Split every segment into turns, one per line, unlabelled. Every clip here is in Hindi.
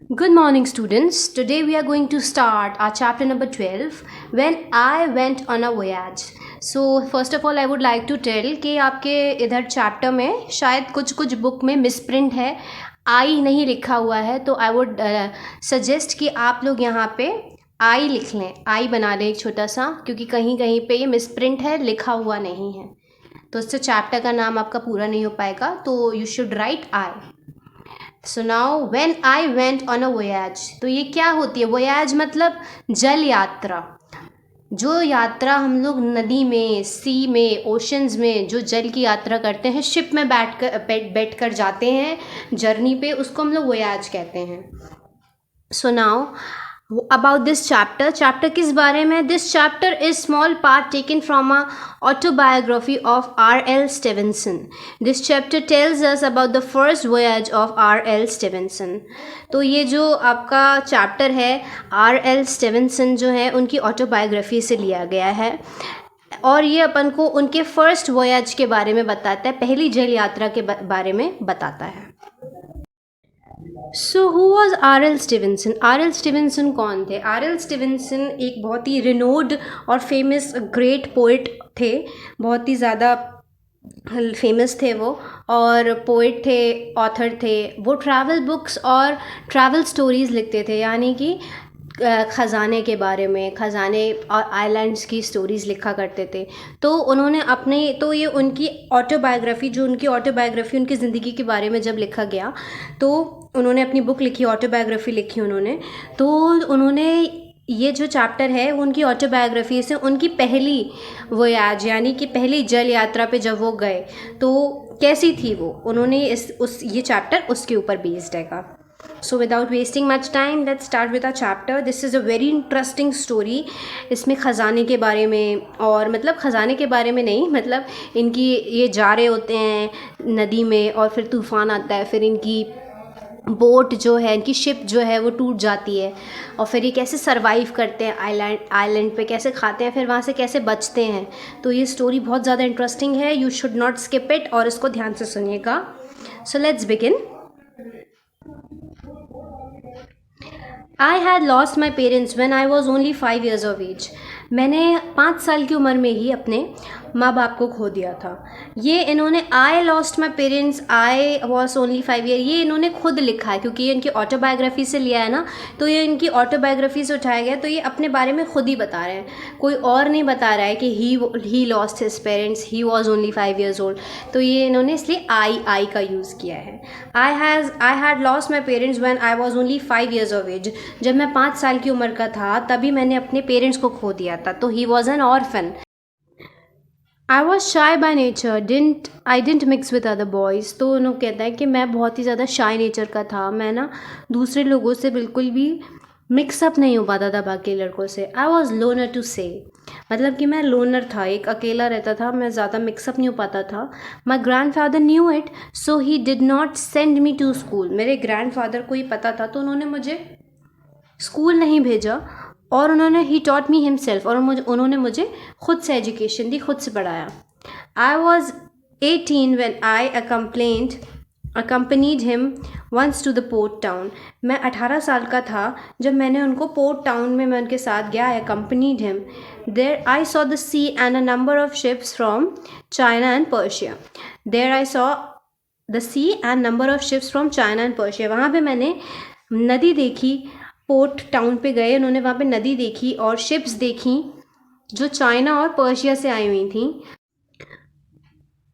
Good morning, students. Today we are going to start our chapter number 12 When I Went on a Voyage. So, first of all, I would like to tell कि आपके इधर चैप्टर में शायद कुछ बुक में मिसप्रिंट है, आई नहीं लिखा हुआ है, तो आई वुड सजेस्ट कि आप लोग यहाँ पे आई लिख लें, आई बना लें एक छोटा सा, क्योंकि कहीं कहीं पे ये मिसप्रिंट है, लिखा हुआ नहीं है, तो इससे चैप्टर का नाम आपका पूरा नहीं हो पाएगा. तो you should right I. So now when I went on a voyage, तो ये क्या होती है? वोयाज मतलब जल यात्रा. जो यात्रा हम लोग नदी में, सी में, ओशंस में जो जल की यात्रा करते हैं, शिप में बैठ कर जाते हैं जर्नी पे, उसको हम लोग वोयाज कहते हैं. So now about this chapter किस बारे में? This chapter is small part taken from a autobiography of R.L. Stevenson. This chapter tells us about the first voyage of R.L. Stevenson. तो ये जो आपका चैप्टर है, R.L. स्टीवेंसन जो है उनकी ऑटोबायोग्राफी से लिया गया है, और ये अपन को उनके फर्स्ट वोयाज के बारे में बताता है, पहली जल यात्रा के बारे में बताता है. So who was R.L. Stevenson? R.L. Stevenson कौन थे? R.L. स्टीवेंसन एक बहुत ही रिनोड और फेमस ग्रेट पोइट थे, बहुत ही ज़्यादा फेमस थे वो, और पोइट थे, ऑथर थे. वो ट्रैवल बुक्स और ट्रैवल स्टोरीज़ लिखते थे, यानी कि ख़जाने के बारे में, ख़जाने और आइलैंड्स की स्टोरीज़ लिखा करते थे. तो उन्होंने अपने, तो ये उनकी ऑटोबायोग्राफी, जो उनकी ऑटोबायोग्राफी उनकी ज़िंदगी के बारे में जब लिखा गया, तो उन्होंने अपनी बुक लिखी, ऑटोबायोग्राफी लिखी उन्होंने. तो उन्होंने ये जो चैप्टर है उनकी ऑटोबायोग्राफी से, उनकी पहली वोयाज यानी कि पहली जल यात्रा पे जब वो गए तो कैसी थी वो, उन्होंने ये चैप्टर उसके ऊपर बेस्ड है. So without wasting much time, let's start with our chapter. This is a very interesting story. इसमें ख़जाने के बारे में, और मतलब ख़जाने के बारे में नहीं, मतलब इनकी ये जा रहे होते हैं नदी में और फिर तूफ़ान आता है, फिर इनकी बोट जो है, इनकी शिप जो है वो टूट जाती है, और फिर ये कैसे सरवाइव करते हैं आइलैंड पे, कैसे खाते हैं, फिर वहाँ से कैसे बचते हैं. तो ये स्टोरी बहुत ज़्यादा इंटरेस्टिंग है. You should not skip it, और इसको ध्यान से सुनिएगा. So let's begin. I had lost my parents when I was only 5 years of age. मैंने 5 साल की उम्र में ही अपने माँ बाप को खो दिया था. ये इन्होंने I lost my parents, I was only 5 year, ये इन्होंने खुद लिखा है, क्योंकि ये इनकी ऑटोबायोग्राफी से लिया है ना, तो ये इनकी ऑटोबायोग्राफी से उठाया गया, तो ये अपने बारे में खुद ही बता रहे हैं, कोई और नहीं बता रहा है कि he lost his parents, he was only 5 years old. तो ये इन्होंने इसलिए आई का यूज़ किया है. I had lost my parents when I was only 5 years of age. जब मैं 5 साल की उम्र का था तभी मैंने अपने पेरेंट्स को खो दिया था. तो he was an orphan. I was shy by nature, I didn't mix with other boys. तो उन्होंने कहता है कि मैं बहुत ही ज़्यादा शाई नेचर का था, मैं ना दूसरे लोगों से बिल्कुल भी मिक्सअप नहीं हो पाता था बाकी लड़कों से. आई वॉज लोनर टू से, मतलब कि मैं लोनर था, एक अकेला रहता था, मैं ज़्यादा मिक्सअप नहीं हो पाता था. My grandfather knew it, so he did not send me to school. मेरे ग्रैंड फादर को ही पता था, तो उन्होंने मुझे स्कूल नहीं भेजा, और उन्होंने ही टॉट मी हिमसेल्फ, और उन्होंने मुझे खुद से एजुकेशन दी, खुद से पढ़ाया. I was 18 when I accompanied him once to the port town. मैं 18 साल का था जब मैंने उनको पोर्ट टाउन में मैं उनके साथ गया. I accompanied him. There I saw the sea and a number of ships from China and Persia. There I saw the sea and number of ships from China and Persia. वहाँ पे मैंने नदी देखी, पोर्ट टाउन पे गए, उन्होंने वहाँ पे नदी देखी और शिप्स देखी जो चाइना और पर्शिया से आई हुई थी.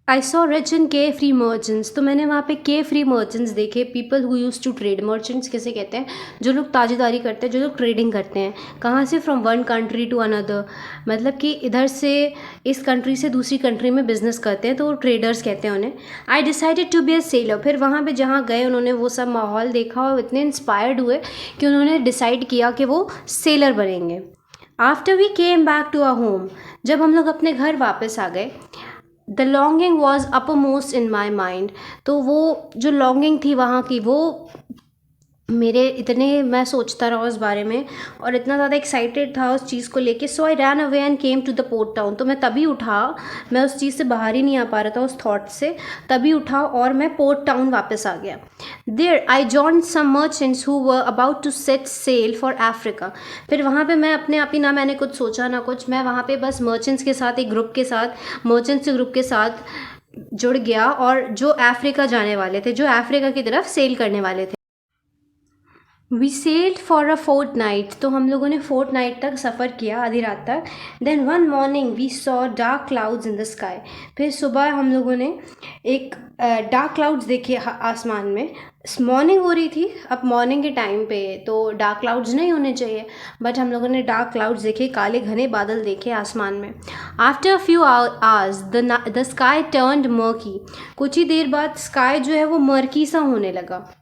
I saw rich and carefree merchants. तो मैंने वहाँ पे के फ्री मर्चेंट्स देखे. People who used to trade. Merchants किसे कहते हैं? जो लोग ताजीदारी करते हैं, जो लोग ट्रेडिंग करते हैं. कहाँ से? From one country to another, मतलब कि इधर से, इस कंट्री से दूसरी कंट्री में बिजनेस करते हैं, तो वो ट्रेडर्स कहते हैं उन्हें. I decided to be a sailor. फिर वहाँ पे जहाँ गए उन्होंने वो सब माहौल देखा और इतने इंस्पायर्ड हुए कि उन्होंने डिसाइड किया कि वो सेलर बनेंगे. After we came back to our home, जब हम लोग अपने घर वापस आ गए, the longing was uppermost in my mind. तो वो जो लॉन्गिंग थी वहाँ की, वो मेरे इतने मैं सोचता रहा उस बारे में और इतना ज़्यादा एक्साइटेड था उस चीज़ को लेके, so I ran away and came to the port town. तो मैं तभी उठा, मैं उस चीज़ से बाहर ही नहीं आ पा रहा था उस थॉट से, तभी उठा और मैं पोर्ट टाउन वापस आ गया। There I joined some merchants who were about to set sail for Africa. फिर वहाँ पे मैं अपने आप ही, ना मैंने कुछ सोचा ना कुछ, मैं वहाँ पे बस मर्चेंट्स के साथ, एक ग्रुप के साथ, मर्चेंट्स के ग्रुप के साथ जुड़ गया और जो अफ्रीका जाने वाले थे, जो अफ्रीका की तरफ सेल करने वाले थे। We sailed for a fortnight, तो हम लोगों ने फोर्ट नाइट तक सफ़र किया, आधी रात तक। Then one morning we saw dark clouds in the sky. फिर सुबह हम लोगों ने एक डार्क क्लाउड्स देखे आसमान में। मॉर्निंग हो रही थी, अब मॉर्निंग के टाइम पे तो डार्क क्लाउड्स नहीं होने चाहिए, बट हम लोगों ने डार्क क्लाउड्स देखे, काले घने बादल देखे आसमान में। After a few hours the sky turned murky. कुछ ही देर बाद स्काई जो है वो मर्की सा होने लगा।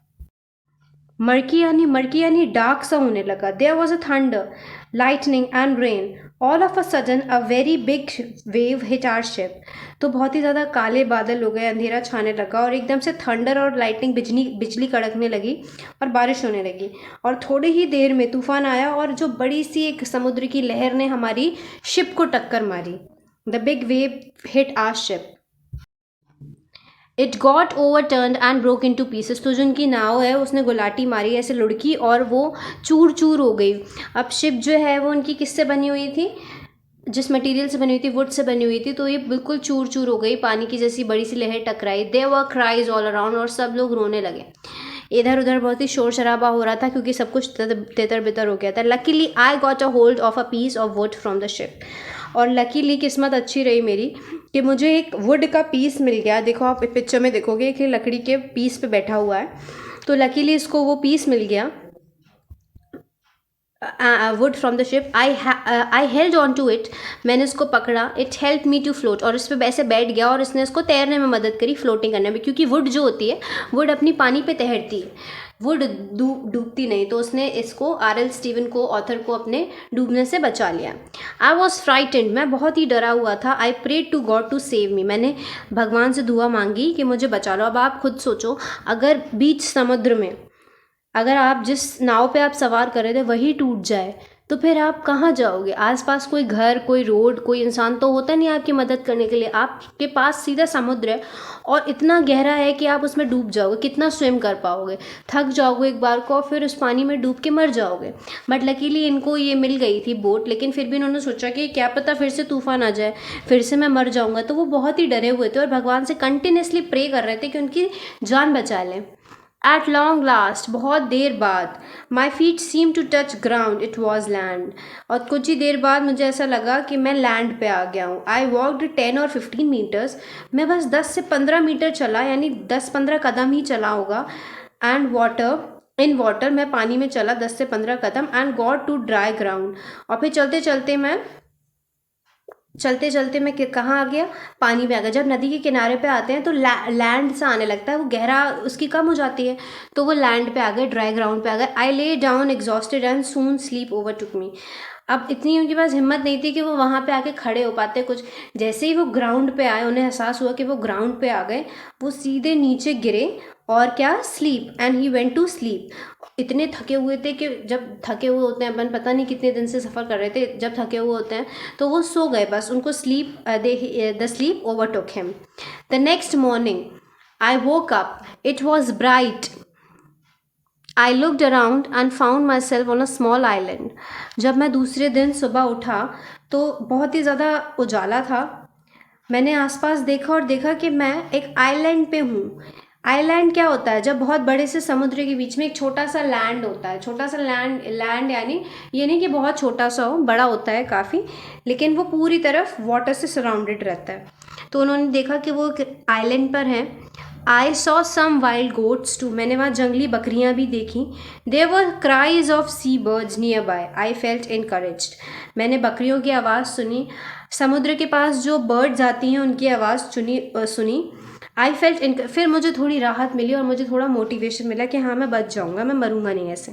मर्की यानी डार्क सा होने लगा। There was a thunder, lightning and rain. All of a sudden a very big wave hit our ship. तो बहुत ही ज़्यादा काले बादल हो गए, अंधेरा छाने लगा और एकदम से थंडर और लाइटनिंग, बिजली कड़कने लगी और बारिश होने लगी। और थोड़ी ही देर में तूफान आया और जो बड़ी सी एक समुद्र की लहर ने हमारी शिप को टक्कर मारी। The big wave hit our ship. It got overturn and broke into pieces. तो जो उनकी नाव है उसने गुलाटी मारी, ऐसे लुढ़की और वो चूर चूर हो गई। अब शिप जो है वो उनकी किससे बनी हुई थी, जिस मटेरियल से बनी हुई थी, वुड से बनी हुई थी, तो ये बिल्कुल चूर चूर हो गई, पानी की जैसी बड़ी सी लहर टकराई। There were cries all around, और सब लोग रोने लगे। इधर उधर बहुत ही शोर शराबा हो रहा था क्योंकि सब कुछ तितर बितर हो गया था। Luckily I got a hold of a piece of wood from the ship. और लकीली किस्मत अच्छी रही मेरी कि मुझे एक वुड का पीस मिल गया। देखो आप पिक्चर में देखोगे कि लकड़ी के पीस पे बैठा हुआ है, तो लकीली इसको वो पीस मिल गया, wood from the ship. I held on to it, मैंने इसको पकड़ा। It help me to float, और इस पर वैसे बैठ गया और इसने इसको तैरने में मदद करी, फ्लोटिंग करने में, क्योंकि वुड जो होती है, वुड अपनी पानी पे तैरती है, वुड डूबती नहीं। तो उसने इसको, आर एल स्टीवन को, ऑथर को, अपने डूबने से बचा लिया। आई वॉज फ्राइटेंड, मैं बहुत ही डरा हुआ था। I prayed to God to save me, मैंने भगवान से दुआ मांगी कि मुझे बचा लो। अब आप खुद सोचो, अगर बीच समुद्र में, अगर आप जिस नाव पे आप सवार कर रहे थे वही टूट जाए तो फिर आप कहाँ जाओगे? आसपास कोई घर, कोई रोड, कोई इंसान तो होता नहीं आपकी मदद करने के लिए। आपके पास सीधा समुद्र है और इतना गहरा है कि आप उसमें डूब जाओगे। कितना स्विम कर पाओगे? थक जाओगे एक बार को और फिर उस पानी में डूब के मर जाओगे। बट लकीली इनको ये मिल गई थी बोट, लेकिन फिर भी इन्होंने सोचा कि क्या पता फिर से तूफान आ जाए, फिर से मैं मर जाऊँगा। तो वो बहुत ही डरे हुए थे और भगवान से कंटिन्यूसली प्रे कर रहे थे कि उनकी जान बचा लें। एट लॉन्ग लास्ट, बहुत देर बाद, my feet seem to touch ground, it was land. और कुछ ही देर बाद मुझे ऐसा लगा कि मैं लैंड पे आ गया हूँ। आई वॉकड 10 और 15 मीटर्स, मैं बस 10 से 15 मीटर चला, यानी 10-15 कदम ही चला होगा। एंड वाटर, मैं पानी में चला 10 से 15 कदम। And got to dry ground, और फिर चलते चलते मैं कहाँ आ गया? पानी में आ गया। जब नदी के किनारे पे आते हैं तो लैंड सा आने लगता है, वो गहरा उसकी कम हो जाती है, तो वो लैंड पे आ गए, ड्राई ग्राउंड पे आ गए। I lay down exhausted and soon sleep overtook me. अब इतनी उनके पास हिम्मत नहीं थी कि वो वहाँ पे आके खड़े हो पाते कुछ। जैसे ही वो ग्राउंड पे आए, उन्हें एहसास हुआ कि वो ग्राउंड पे आ गए, वो सीधे नीचे गिरे और क्या, sleep, and he went to sleep. इतने थके हुए थे कि जब थके हुए होते हैं अपन, पता नहीं कितने दिन से सफ़र कर रहे थे, जब थके हुए होते हैं तो वो सो गए बस। उनको the sleep overtook him. The next morning I woke up, it was bright. I looked around and found my self on a small island. जब मैं दूसरे दिन सुबह उठा तो बहुत ही ज़्यादा उजाला था। मैंने आसपास देखा और देखा कि मैं एक आइलैंड पे हूँ। आइलैंड क्या होता है? जब बहुत बड़े से समुद्र के बीच में एक छोटा सा लैंड होता है। छोटा सा लैंड यानी ये नहीं कि बहुत छोटा सा हो, बड़ा होता है काफ़ी, लेकिन वो पूरी तरफ वाटर से सराउंडेड रहता है। तो उन्होंने देखा कि वो आइलैंड पर हैं। I saw some wild goats too, मैंने वहाँ जंगली बकरियाँ भी देखी। There were cries of sea birds nearby, I felt encouraged, मैंने बकरियों की आवाज़ सुनी। समुद्र के पास जो बर्ड्स आती हैं उनकी आवाज़ सुनी। आई फेल्ट फिर मुझे थोड़ी राहत मिली और मुझे थोड़ा मोटिवेशन मिला कि हाँ मैं बच जाऊँगा, मैं मरूंगा नहीं ऐसे।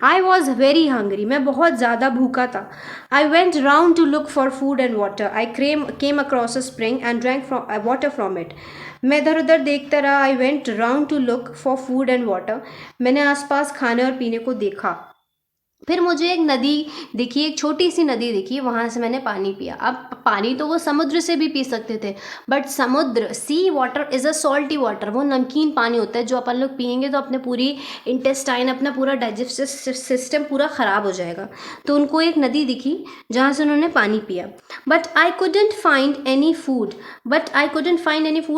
आई वॉज वेरी हंग्री, मैं बहुत ज़्यादा भूखा था. I went round to look for food and water. I came across a spring and drank water from it. मैं इधर उधर देखता रहा. I went round to look for food and water. मैंने आसपास खाने और पीने को देखा. फिर मुझे एक नदी दिखी, एक छोटी सी नदी दिखी, वहाँ से मैंने पानी पिया. अब पानी तो वो समुद्र से भी पी सकते थे, बट समुद्र, sea water is a salty water, वो नमकीन पानी होता है जो अपन लोग पियेंगे तो अपने पूरी इंटेस्टाइन, अपना पूरा डाइजेस्टिव सिस्टम पूरा ख़राब हो जाएगा. तो उनको एक नदी दिखी जहाँ से उन्होंने पानी पिया. But I couldn't find any food,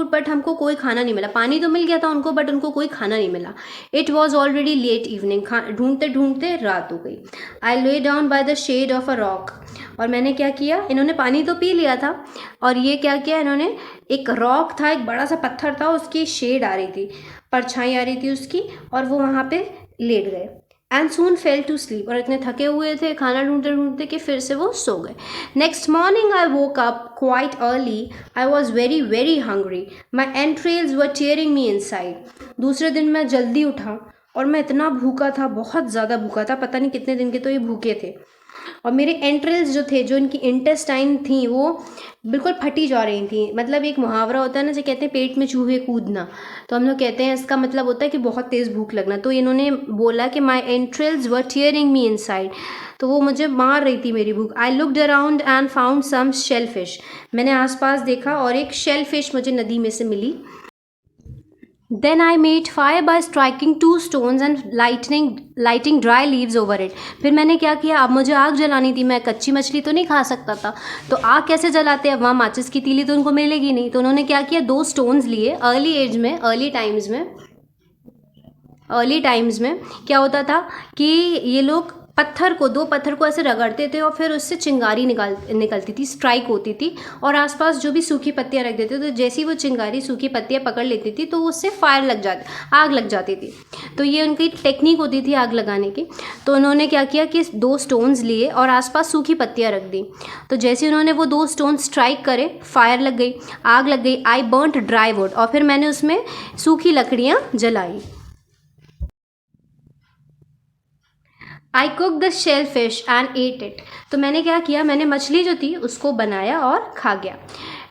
but हमको कोई खाना नहीं मिला. पानी तो मिल गया था उनको, बट उनको कोई खाना नहीं मिला. It was already late evening, ढूंढते ढूंढते रात हो गई. I lay down by the shade of a rock. और मैंने क्या किया, इन्होंने पानी तो पी लिया था और ये क्या किया इन्होंने, एक रॉक था, एक बड़ा सा पत्थर था, उसकी शेड आ रही थी, परछाई आ रही थी उसकी, और वो वहाँ पे लेट गए. And soon fell to sleep. और इतने थके हुए थे खाना ढूंढते ढूंढते कि फिर से वो सो गए. Next morning I woke up quite early. I was very very hungry. My entrails were tearing me inside. दूसरे दिन मैं जल्दी उठा और मैं इतना भूखा था, बहुत ज़्यादा भूखा था, पता नहीं कितने दिन के तो ये भूखे थे. और मेरे एंट्रेल्स जो थे, जो इनकी इंटेस्टाइन थी, वो बिल्कुल फटी जा रही थी. मतलब एक मुहावरा होता है ना, जो कहते हैं पेट में चूहे कूदना, तो हम लोग कहते हैं इसका मतलब होता है कि बहुत तेज़ भूख लगना. तो इन्होंने बोला कि माई entrails were tearing me inside, तो वो मुझे मार रही थी मेरी भूख. I looked around and found some shellfish. मैंने आसपास देखा और एक शेल फिश मुझे नदी में से मिली. Then I made fire by striking 2 stones and lighting dry leaves over it. फिर मैंने क्या किया, अब मुझे आग जलानी थी. मैं कच्ची मछली तो नहीं खा सकता था, तो आग कैसे जलाते हैं, वहाँ माचिस की तीली तो उनको मिलेगी नहीं. तो उन्होंने क्या किया, 2 स्टोन्स लिए. अर्ली टाइम्स में क्या होता था कि ये लोग 2 पत्थर को ऐसे रगड़ते थे और फिर उससे चिंगारी निकलती थी, स्ट्राइक होती थी, और आसपास जो भी सूखी पत्तियाँ रख देते थे, तो जैसी वो चिंगारी सूखी पत्तियाँ पकड़ लेती थी तो उससे आग लग जाती थी. तो ये उनकी टेक्निक होती थी आग लगाने की. तो उन्होंने क्या किया कि 2 स्टोन्स लिए और आसपास सूखी पत्तियाँ रख दी. तो जैसे उन्होंने वो 2 स्टोन स्ट्राइक करे, फायर लग गई, आग लग गई. I burnt dry wood. और फिर मैंने उसमें सूखी लकड़ियाँ जलाई. I cook the shellfish and ate it. तो मैंने क्या किया, मैंने मछली जो थी उसको बनाया और खा गया.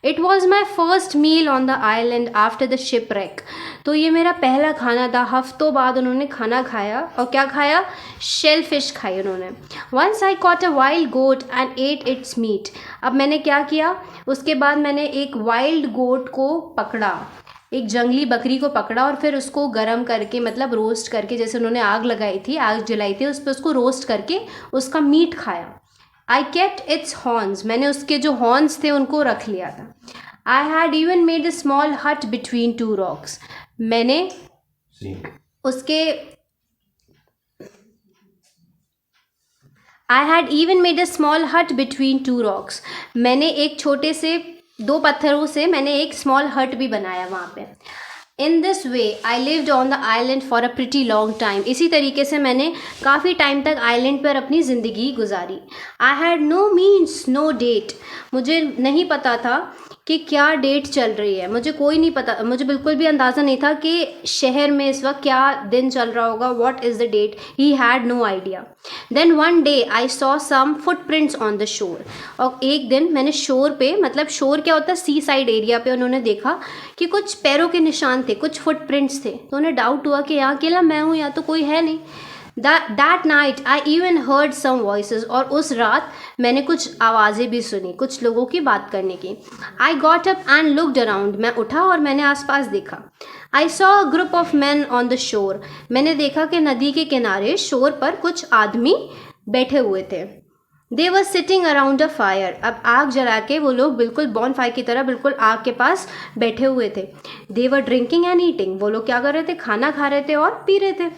It was my first meal on the island after the shipwreck. तो ये मेरा पहला खाना था. हफ्तों बाद उन्होंने खाना खाया, और क्या खाया, शेल फिश खाई उन्होंने. Once I caught a wild goat and ate its meat. अब मैंने क्या किया, उसके बाद मैंने एक वाइल्ड गोट को पकड़ा, एक जंगली बकरी को पकड़ा, और फिर उसको गरम करके, मतलब रोस्ट करके, जैसे उन्होंने आग जलाई थी उस पर, उसको रोस्ट करके उसका मीट खाया. I kept it's horns. मैंने उसके जो हॉर्न्स थे उनको रख लिया था. I had even made a small हट बिटवीन 2 रॉक्स. मैंने उसके I had even made a small हट बिटवीन 2 रॉक्स. मैंने एक छोटे से 2 पत्थरों से मैंने एक स्मॉल हट भी बनाया वहाँ पे. In this way I lived on the island for a pretty long time. इसी तरीके से मैंने काफ़ी टाइम तक आइलैंड पर अपनी ज़िंदगी गुजारी. I had no means no date. मुझे नहीं पता था कि क्या डेट चल रही है, मुझे कोई नहीं पता, मुझे बिल्कुल भी अंदाज़ा नहीं था कि शहर में इस वक्त क्या दिन चल रहा होगा. What is the date, he had no idea. Then one day I saw some footprints on the shore. और एक दिन मैंने शोर पे, मतलब शोर क्या होता है, सी साइड एरिया पे, उन्होंने देखा कि कुछ पैरों के निशान थे, कुछ फुटप्रिंट्स थे. तो उन्हें डाउट हुआ कि यहाँ अकेला मैं हूँ, यहाँ तो कोई है नहीं. That night I even heard some voices. और उस रात मैंने कुछ आवाज़ें भी सुनी, कुछ लोगों की बात करने की. I got up and looked around. मैं उठा और मैंने आसपास देखा. I saw a group of man on the शोर. मैंने देखा कि नदी के किनारे शोर पर कुछ आदमी बैठे हुए थे. They were sitting around a fire. अब आग जला के वो लोग बिल्कुल बॉन फायर की तरह बिल्कुल आग के पास बैठे हुए थे. They were drinking and eating. वो लोग क्या कर रहे थे, खाना खा रहे थे और पी रहे थे.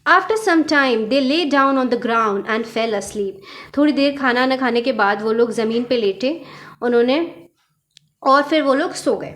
After some time they lay down on the ground and fell asleep. थोड़ी देर खाना न खाने के बाद वो लोग ज़मीन पे लेटे उन्होंने, और फिर वो लोग सो गए.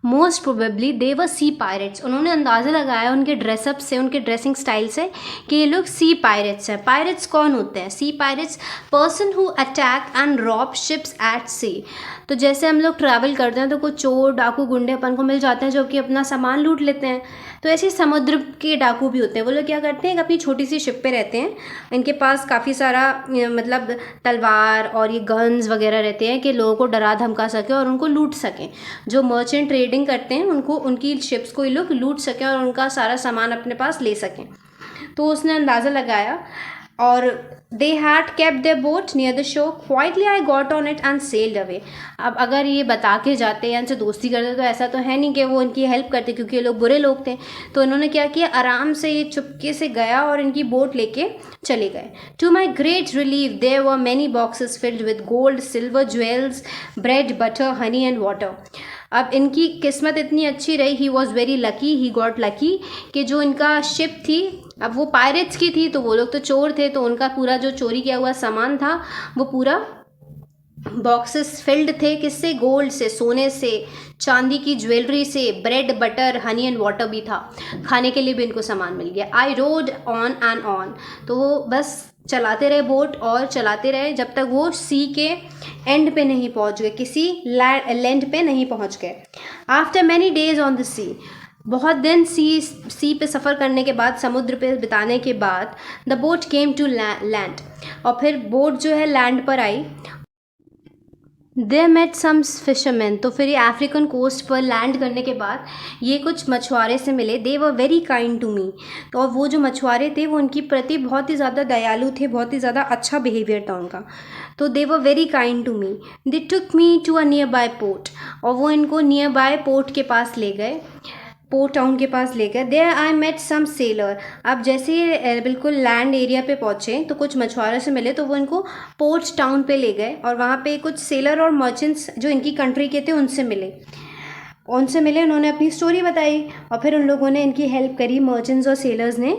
Most probably they were sea pirates. उन्होंने अंदाज़ा लगाया उनके ड्रेसअप से, उनके ड्रेसिंग स्टाइल से, कि ये लोग सी पायरेट्स हैं. पायरेट्स कौन होते हैं, sea pirates, person who attack and rob ships at sea. तो जैसे हम लोग ट्रैवल करते हैं तो कुछ चोर डाकू गुंडे अपन को मिल जाते हैं जो कि अपना सामान लूट लेते हैं. तो ऐसे समुद्र के डाकू भी होते हैं। वो लोग क्या करते हैं, अपनी छोटी सी शिप पे रहते हैं, इनके पास काफ़ी सारा मतलब तलवार और ये गन्स वगैरह रहते हैं कि लोगों को डरा धमका सके और उनको लूट सकें। जो मर्चेंट ट्रेडिंग करते हैं उनको, उनकी शिप्स को ये लोग लूट सकें और उनका सारा सामान अपने पास ले सकें। तो उसने अंदाज़ा लगाया और they had kept their boat near the shore, quietly I got on it and sailed away. अब अगर ये बता के जाते या इनसे दोस्ती करते तो ऐसा तो है नहीं कि वो इनकी हेल्प करते, क्योंकि ये लोग बुरे लोग थे। तो इन्होंने क्या किया, आराम से ये चुपके से गया और इनकी बोट लेके चले गए। To my great relief there were many boxes filled with gold, silver, jewels, bread, butter, honey and water. अब इनकी किस्मत इतनी अच्छी रही, he was very lucky, he got lucky, कि जो इनका शिप थी, अब वो पायरेट्स की थी तो वो लोग तो चोर थे, तो उनका पूरा जो चोरी किया हुआ सामान था वो पूरा बॉक्सेस फिल्ड थे, किससे, गोल्ड से, सोने से, चांदी की ज्वेलरी से, bread, butter, honey and water भी था, खाने के लिए भी इनको सामान मिल गया। आई रोड ऑन एंड ऑन, तो वो बस चलाते रहे बोट और चलाते रहे जब तक वो सी के एंड पे नहीं पहुंच गए, किसी लैंड पे नहीं पहुंच गए। After many days on the sea, बहुत दिन सी पे सफ़र करने के बाद, समुद्र पे बिताने के बाद, the boat came to land, और फिर बोट जो है लैंड पर आई। दे मेट सम फिशरमैन, तो फिर ये अफ्रीकन कोस्ट पर लैंड करने के बाद ये कुछ मछुआरे से मिले। They were very kind to me, तो और वो जो मछुआरे थे वो उनकी प्रति बहुत ही ज़्यादा दयालु थे, बहुत ही ज़्यादा अच्छा बिहेवियर था उनका। तो they were very kind to me. They took me to a nearby port, और वो इनको नियर बाय पोर्ट के पास ले गए, पोर्ट टाउन के पास ले गए। There I met some sailor, अब जैसे ही बिल्कुल लैंड एरिया पे पहुँचे तो कुछ मछुआरों से मिले, तो वो इनको पोर्ट टाउन पे ले गए और वहाँ पे कुछ सेलर और मर्चेंट्स जो इनकी कंट्री के थे उनसे मिले। उन्होंने अपनी स्टोरी बताई और फिर उन लोगों ने इनकी हेल्प करी, मर्चेंट्स और सेलर्स ने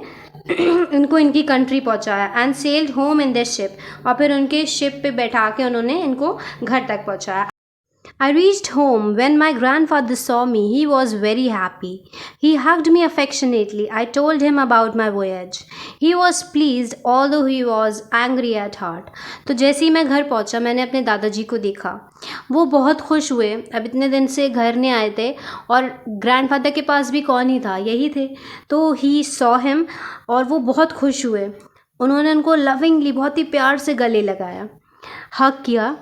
इनको इनकी कंट्री पहुंचाया। And sailed home in their ship, और फिर उनके शिप पे बैठा के उन्होंने इनको घर तक पहुंचाया। I reached home when my grandfather saw me. He was very happy. He hugged me affectionately. I told him about my voyage. He was pleased although he was angry at heart. तो जैसे ही मैं घर पहुंचा मैंने अपने दादाजी को देखा, वो बहुत खुश हुए। अब इतने दिन से घर नहीं आए थे और ग्रैंडफादर के पास भी कौन ही था, यही थे। तो he saw him और वो बहुत खुश हुए। उन्होंने उनको लविंगली, बहुत ही प्यार से गले लगाया, हग किया।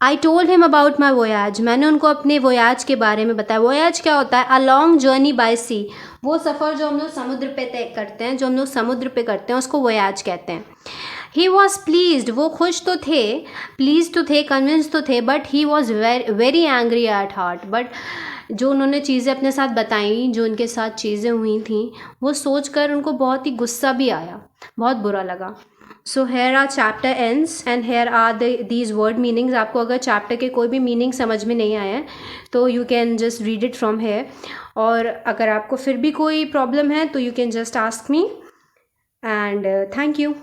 I told him about my voyage, मैंने उनको अपने वोयाज के बारे में बताया। वोयाज क्या होता है? अ लॉन्ग जर्नी बाय सी, वो सफ़र जो हम लोग समुद्र पे तय करते हैं, जो हम लोग समुद्र पे करते हैं उसको वोयाज कहते हैं। ही वॉज प्लीज्ड, वो खुश तो थे, प्लीज तो थे, कन्विंस तो थे, but he was very angry at heart. But जो उन्होंने चीज़ें अपने साथ बताई, जो उनके साथ चीज़ें हुई थी, वो सोच कर उनको बहुत ही गुस्सा भी आया, बहुत बुरा लगा। So here are chapter ends and here are these word meanings. आपको अगर चैप्टर के कोई भी मीनिंग समझ में नहीं आया है तो you can just read it from here, और अगर आपको फिर भी कोई प्रॉब्लम है तो you can just ask me, and thank you.